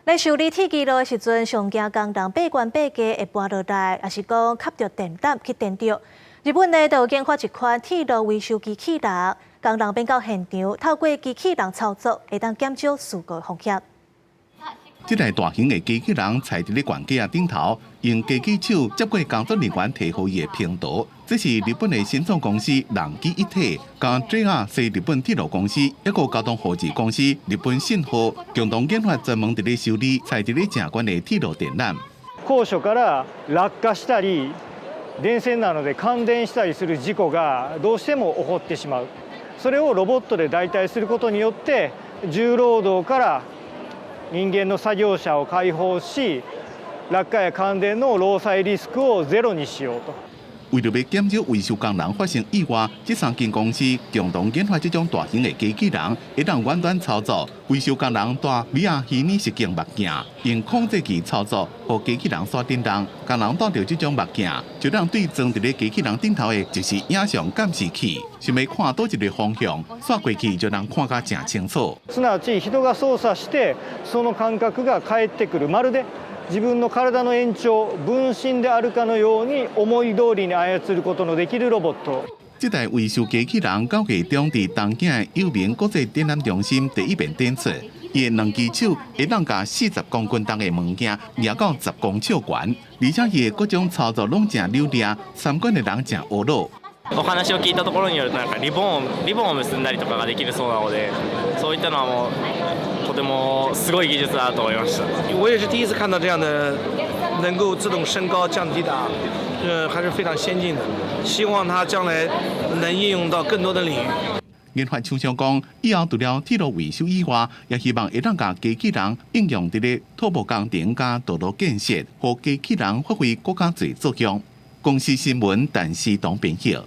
在修理铁机路的时阵，上惊工人八关八架会搬落来，也是讲吸着电胆去电着。日本呢，就研发一款铁路维修机器人，工人便到现场，透过机器人操作，会当减少事故风险。这台大型的机器人踩伫咧悬架顶头，用机器手接过工作人员提好伊的拼图。这是日本的新创公司人机一体，甲 JR 是日本铁路公司，一个交通科技公司日本信号共同研发专门伫咧修理踩伫咧正关的铁路电缆。高所から落下したり、電線なので感電したりする事故がどうしても起こってしまう。それをロボットで代替することによって、重労働から人間の作業者を解放し、落下や感電の労災リスクをゼロにしようと。为了要减少维修工人发生意外，这3间公司共同研发这种大型的机器人，会当远端操作。维修工人戴 VR 虚拟实境目镜，用控制器操作，和机器人刷叮当。工人戴着这种目镜，就当对装伫咧机器人顶头的就是影像监视器，想要看倒一个方向，刷过去就能看甲正清楚。すなわち人が操作して、その感覚が返ってくる。まるで自分の体の延長、分身であるかのように思い通りに操ることのできるロボット。这台维修机器人9月中伫东京的有名国际展览中心第一面展出，伊的两只手会当甲40公斤重的物件拿到10公尺悬，而且伊的各种操作拢正流利，参观的人正学乐。お話を聞いたところによると、なんかリボンを結んだりとかができるそうなので、そういったのはもうとてもすごい技術だと思いました。我也是第一次看到这样的能够自动升高降低的，还是非常先进的。希望它将来能应用到更多的领域。研发厂商讲，以后除了铁路维修以外，也希望会当甲机器人应用伫咧土木工程甲道路建设，和机器人发挥更加侪作用。公司新闻，但是当编辑。